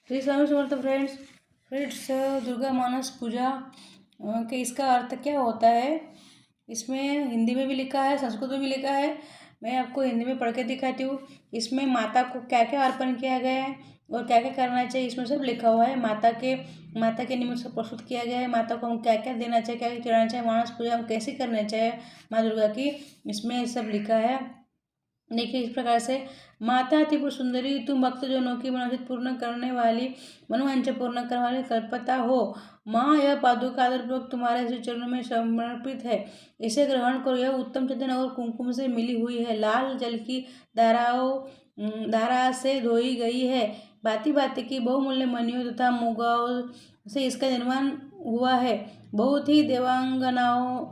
Shri Swami Samarth friends, Durga मानस पूजा के इसका अर्थ क्या होता है। इसमें हिंदी में भी लिखा है, संस्कृत में भी लिखा है। मैं आपको हिंदी में पढ़ के दिखाती हूँ। इसमें माता को क्या क्या अर्पण किया गया है और क्या क्या करना चाहिए, इसमें सब लिखा हुआ है। माता के निमित्त से प्रस्तुत किया गया है। माता को हम क्या क्या देना चाहिए, क्या क्या चढ़ाना चाहिए, मानस पूजा हम कैसे करना चाहिए माँ दुर्गा की, इसमें सब लिखा है। देखिए इस प्रकार से, माता त्रिपुर सुंदरी, तुम भक्तजनों की मनोरथ पूर्ण करने वाली, मनोवांछा पूर्ण करने वाली कल्पता हो। माँ, यह पादुका आदरपूर्वक तुम्हारे श्री चरणों में समर्पित है। इसे ग्रहण करो। यह उत्तम चंदन और कुमकुम से मिली हुई है। लाल जल की धारा से धोई गई है। भांति भांति की बहुमूल्य मणियों तथा मुगाओं से इसका निर्माण हुआ है। बहुत ही देवांगनाओं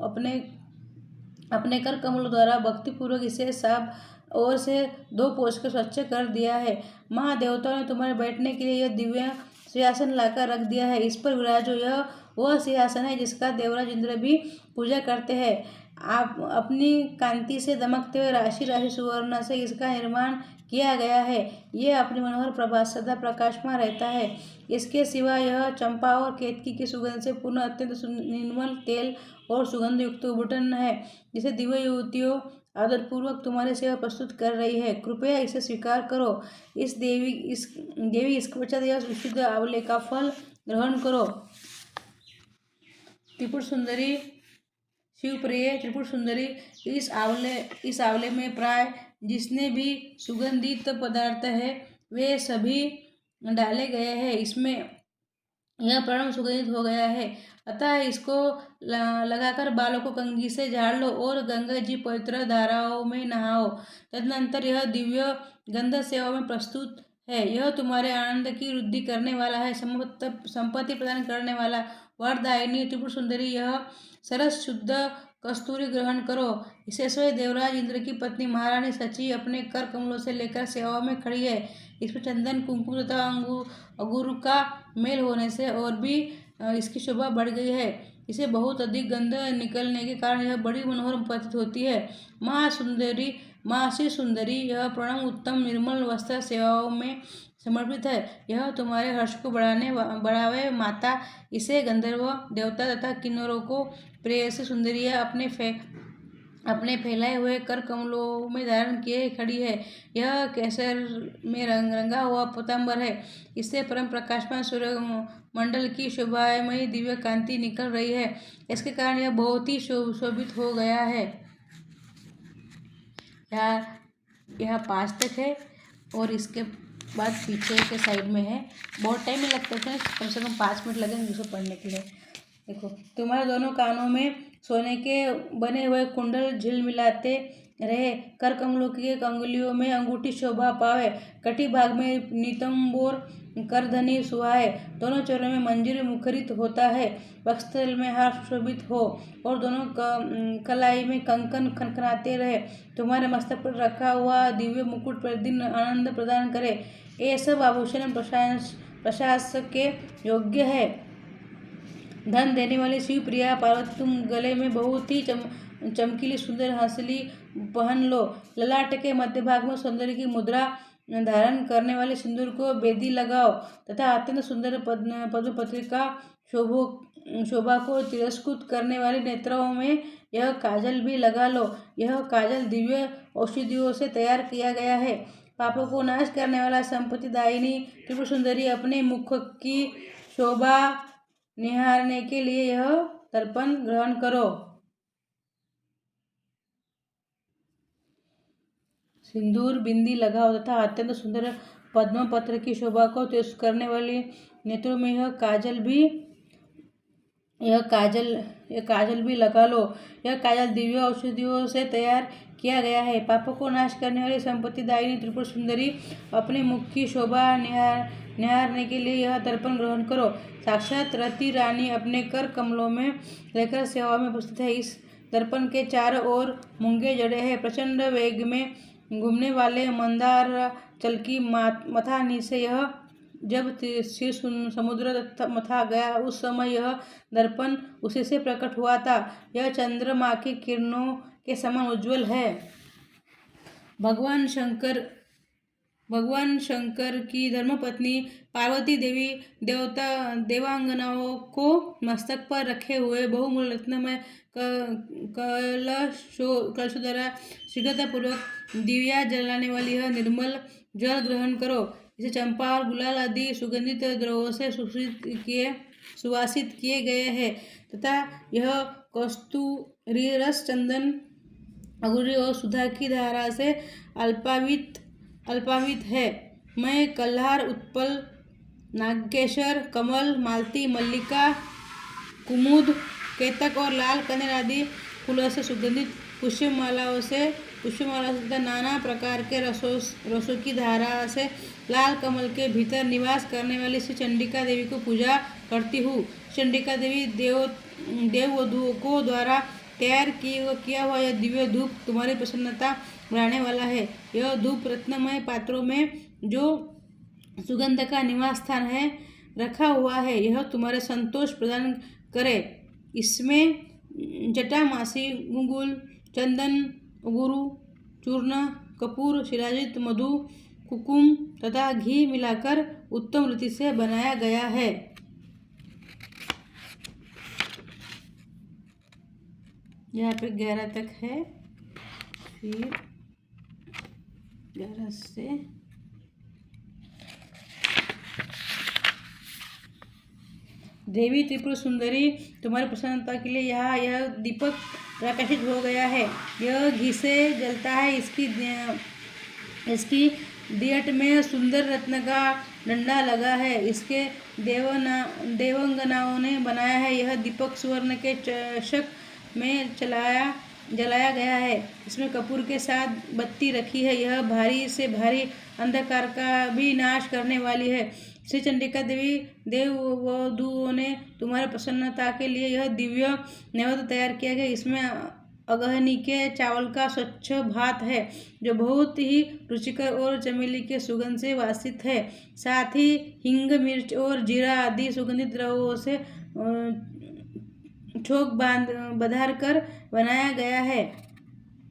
अपने कर कमलों द्वारा भक्तिपूर्वक इसे साफ और से दो पोंछ कर स्वच्छ कर दिया है। माँ, देवताओं ने तुम्हारे बैठने के लिए यह दिव्य सिंहासन लाकर रख दिया है। इस पर विराजो। यह वह सिंहासन है जिसका देवराज इंद्र भी पूजा करते हैं। आप अपनी कांति से दमकते हुए राशि राशि सुवर्ण से इसका निर्माण किया गया है। यह अपनी मनोहर प्रभा सदा प्रकाशमान रहता है। इसके सिवा यह चंपा और केतकी की सुगंध से पूर्ण अत्यंत निर्मल तेल और सुगंध युक्त उबटन है, जिसे दिव्य युवतियों आदरपूर्वक तुम्हारी सेवा प्रस्तुत कर रही है। कृपया इसे स्वीकार करो। देवी इसके पश्चात यह विशुद्ध आंवले का फल ग्रहण करो। त्रिपुर सुंदरी, शिवप्रिय त्रिपुर सुंदरी, इस आंवले में प्राय जिसने भी सुगंधित पदार्थ है वे सभी डाले गए हैं। इसमें यह प्रारंभ सुगंधित हो गया है, अतः इसको लगाकर बालों को कंघी से झाड़ लो और गंगा जी पवित्र धाराओं में नहाओ। तदनंतर यह दिव्य गंध सेवा में प्रस्तुत है। यह तुम्हारे आनंद की वृद्धि करने वाला है, संपत्ति प्रदान करने वाला वरदायिनी त्रिपुर सुंदरी, यह सरस शुद्ध कस्तूरी ग्रहण करो। इसे स्वयं देवराज इंद्र की पत्नी महारानी सची अपने कर कमलों से लेकर सेवा में खड़ी है। इस पर चंदन, कुमकुम तथा अंगूर का मेल होने से और भी इसकी शोभा बढ़ गई है। इसे बहुत अधिक गंध निकलने के कारण यह बड़ी मनोहर प्रतीत होती है। माँ श्री सुंदरी, यह प्रणव उत्तम निर्मल वस्त्र सेवाओं में समर्पित है। यह तुम्हारे हर्ष को बढ़ावे। माता, इसे गंधर्व देवता तथा किन्नरों को प्रेयसी सुंदरी अपने फैलाए हुए कर कमलों में धारण किए खड़ी है। यह केसर में रंगा हुआ पीतांबर है। इससे परम प्रकाशमान सूर्य मंडल की शोभामयी दिव्य कांति निकल रही है। इसके कारण यह बहुत ही शोभित हो गया है। यहाँ 5 तक है और इसके बाद पीछे के साइड में है। बहुत टाइम नहीं लगता है, कम से कम 5 मिनट लगेंगे उसे पढ़ने के लिए। देखो, तुम्हारे दोनों कानों में सोने के बने हुए कुंडल झिलमिलाते रहे। कर कमलों की अंगुलियों में अंगूठी शोभा पावे। कटी भाग में नितंबोर करधनी सुहाए। दोनों चरणों में मंजीर मुखरित होता है। वक्षस्थल में हार सुशोभित हो और दोनों कलाई में कंकन खनखनाते रहे। तुम्हारे मस्तक पर रखा हुआ दिव्य मुकुट प्रतिदिन आनंद प्रदान करे। ये सब आभूषण प्रशासक के योग्य है। धन देने वाली शिव प्रिया पार्वती, तुम गले में बहुत ही चमकीली सुंदर हंसली पहन लो। ललाट के मध्य भाग में सौंदर्य की मुद्रा धारण करने वाले सिंदूर को बेदी लगाओ तथा अत्यंत सुंदर पद्मपत्रिका शोभा को तिरस्कृत करने वाली नेत्रों में यह काजल भी लगा लो। यह काजल दिव्य औषधियों से तैयार किया गया है। पापों को नाश करने वाला संपत्तिदायिनी त्रिपुर सुंदरी, अपने मुख की शोभा निहारने के लिए यह तर्पण ग्रहण करो। सिंदूर बिंदी लगाओ तथा अत्यंत सुंदर पद्मपत्र की शोभा को तिरस्कृत करने वाली नेत्रों में यह काजल भी लगा लो। यह काजल दिव्य औषधियों से तैयार किया गया है। पापों को नाश करने वाली संपत्तिदायिनी त्रिपुर सुंदरी, अपने मुख की शोभा निहारने के लिए यह तर्पण ग्रहण करो। साक्षात रति रानी अपने कर कमलों में लेकर सेवा में उपस्थित है। इस दर्पण के चारों ओर मूंगे जड़े हैं। प्रचंड वेग में घूमने वाले मंदार जल की मथानी से यह जब शिव समुद्र मथा गया, उस समय यह दर्पण उसी से प्रकट हुआ था। यह चंद्रमा की किरणों के समान उज्ज्वल है। भगवान शंकर भगवान शंकर की धर्मपत्नी पार्वती देवी देवांगनाओं को मस्तक पर रखे हुए बहुमूल्य रत्नमय कलशों द्वारा शीघ्रतापूर्वक दिव्या जलाने वाली यह निर्मल जल ग्रहण करो। इसे चंपा और गुलाल आदि सुगंधित द्रव्यों से सुवासित किए गए हैं तथा यह कस्तूरी रस, चंदन, अगुरी और सुधा की धारा से अल्पावित है। मैं कल्हार, उत्पल, नागकेशर, कमल, मालती, मल्लिका, कुमुद, केतक और लाल कनेर आदि फूलों से सुगंधित पुष्पमालाओं से तथा नाना प्रकार के रसों की धारा से लाल कमल के भीतर निवास करने वाली श्री चंडिका देवी को पूजा करती हूँ। चंडिका देवी देववधुओं को द्वारा तैयार किया हुआ यह दिव्य धूप तुम्हारी प्रसन्नता बढ़ाने वाला है। यह धूप रत्नमय पात्रों में जो सुगंध का निवास स्थान है रखा हुआ है, यह तुम्हारे संतोष प्रदान करे। इसमें जटामासी, गुंगुल, चंदन, गुरु, चूर्ण, कपूर, शिलाजित, मधु, कुकुम तथा घी मिलाकर उत्तम रीति से बनाया गया है। यहाँ पे 11 तक है, फिर 11 से देवी त्रिपुर सुंदरी तुम्हारी प्रसन्नता के लिए यहाँ यह दीपक प्रकाशित हो गया है। यह घी से जलता है। इसकी दियट में सुंदर रत्न का डंडा लगा है। इसके देवांगनाओं ने बनाया है। यह दीपक सुवर्ण के चषक में जलाया गया है। इसमें कपूर के साथ बत्ती रखी है। यह भारी से भारी अंधकार का भी नाश करने वाली है। श्री चंडिका देवी देववधुओं ने तुम्हारे प्रसन्नता के लिए यह दिव्य नैवेद्य तैयार किया गया। इसमें अगहनी के चावल का स्वच्छ भात है जो बहुत ही रुचिकर और चमेली के सुगंध से वासित है। साथ ही हिंग, मिर्च और जीरा आदि सुगंधित द्रव्यों से छोक बधार कर बनाया गया है।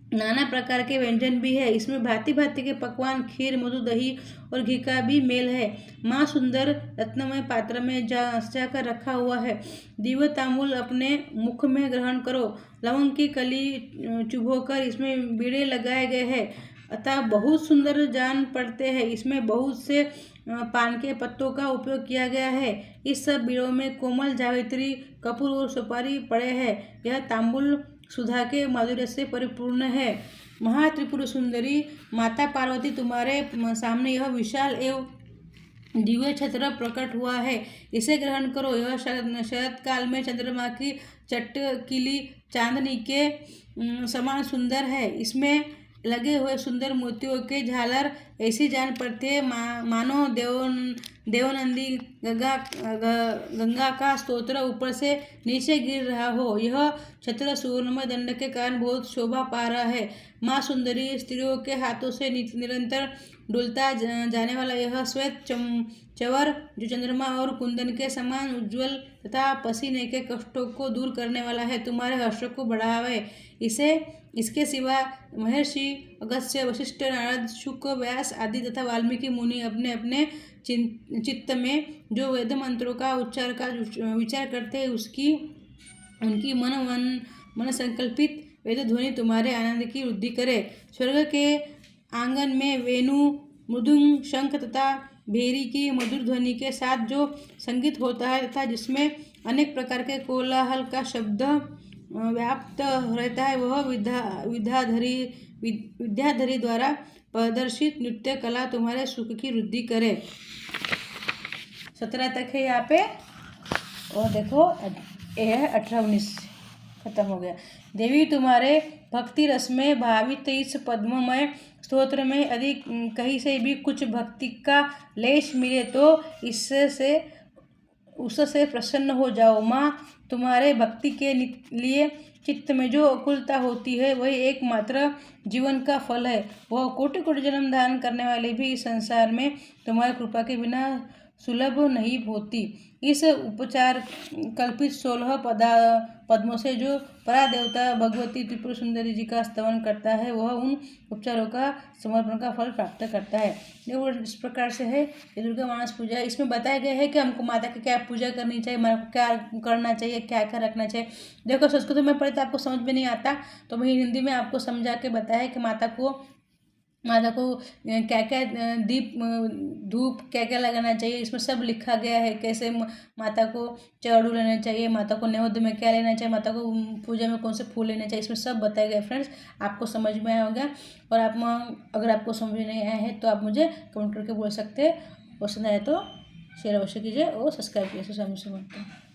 नाना प्रकार के व्यंजन भी है। इसमें भांति भांति के पकवान, खीर, मधु, दही और घी का भी मेल है। माँ सुंदर रत्नमय पात्र में जाकर रखा हुआ है। दिव्य तांबूल अपने मुख में ग्रहण करो। लवंग की कली चुभोकर इसमें बीड़े लगाए गए हैं अतः बहुत सुंदर जान पड़ते हैं। इसमें बहुत से पान के पत्तों का उपयोग किया गया है। इस सब बीड़ों में कोमल जावित्री, कपूर और सुपारी पड़े हैं। यह तांबूल सुधा के माधुर्य से परिपूर्ण है। महात्रिपुर सुंदरी माता पार्वती तुम्हारे सामने यह विशाल एवं दिव्य छत्र प्रकट हुआ है। इसे ग्रहण करो। यह शरद काल में चंद्रमा की चटकीली चांदनी के समान सुंदर है। इसमें लगे हुए सुंदर मोतियों के झालर ऐसी जान पड़ती है मानो देवनंदी गंगा का स्तोत्र ऊपर से नीचे गिर रहा हो। यह छत्र सुवर्णमय दंड के कारण बहुत शोभा पा रहा है। माँ सुंदरी स्त्रियों के हाथों से निरंतर डुलता जाने वाला यह श्वेत चवर जो चंद्रमा और कुंदन के समान उज्ज्वल तथा पसीने के कष्टों को दूर करने वाला है, तुम्हारे हर्ष को बढ़ावे। इसके सिवा महर्षि अगस्त्य, वशिष्ठ, नारद, शुक, व्यास आदि तथा वाल्मीकि मुनि अपने अपने चित्त में जो वेद मंत्रों का उच्चार का विचार करते हैं उनकी मन संकल्पित वेद ध्वनि तुम्हारे आनंद की वृद्धि करे। स्वर्ग के आंगन में वेणु, मृदुंग, शंख तथा भेरी की मधुर ध्वनि के साथ जो संगीत होता है तथा जिसमें अनेक प्रकार के कोलाहल का शब्द व्याप्त रहता है, वह विद्याधरी द्वारा प्रदर्शित नृत्य कला तुम्हारे सुख की वृद्धि करे। 17 तक है यहाँ पे। और देखो ये है 18-19 खत्म हो गया। देवी तुम्हारे भक्ति रस में भावित इस पद्ममय स्तोत्र में यदि कहीं से भी कुछ भक्ति का लेश मिले तो उससे प्रसन्न हो जाओ। माँ तुम्हारे भक्ति के लिए चित्त में जो अकुलता होती है वही एकमात्र जीवन का फल है। वह कोटि कोटि जन्म धारण करने वाले भी इस संसार में तुम्हारी कृपा के बिना सुलभ नहीं होती। इस उपचार कल्पित 16 पद्मों से जो परादेवता भगवती त्रिपुर सुंदरी जी का स्तवन करता है वह उन उपचारों का समर्पण का फल प्राप्त करता है। देखो इस प्रकार से है ये दुर्गा मानस पूजा। इसमें बताया गया है कि हमको माता की क्या पूजा करनी चाहिए, हमारे को क्या करना चाहिए, क्या क्या रखना चाहिए। देखो संस्कृत में पढ़े तो आपको समझ में नहीं आता, तो मैं हिंदी में आपको समझा के बताया है कि माता को क्या क्या दीप धूप क्या क्या लगाना चाहिए, इसमें सब लिखा गया है। कैसे माता को झाड़ू लेना चाहिए, माता को नैवेद्य में क्या लेना चाहिए, माता को पूजा में कौन से फूल लेना चाहिए, इसमें सब बताया गया। फ्रेंड्स आपको समझ में आया होगा। और अगर आपको समझ में नहीं आया है तो आप मुझे कमेंट करके बोल सकते हैं। पसंद आए तो शेयर अवश्य कीजिए और सब्सक्राइब कीजिए। स्वामी समर्थ।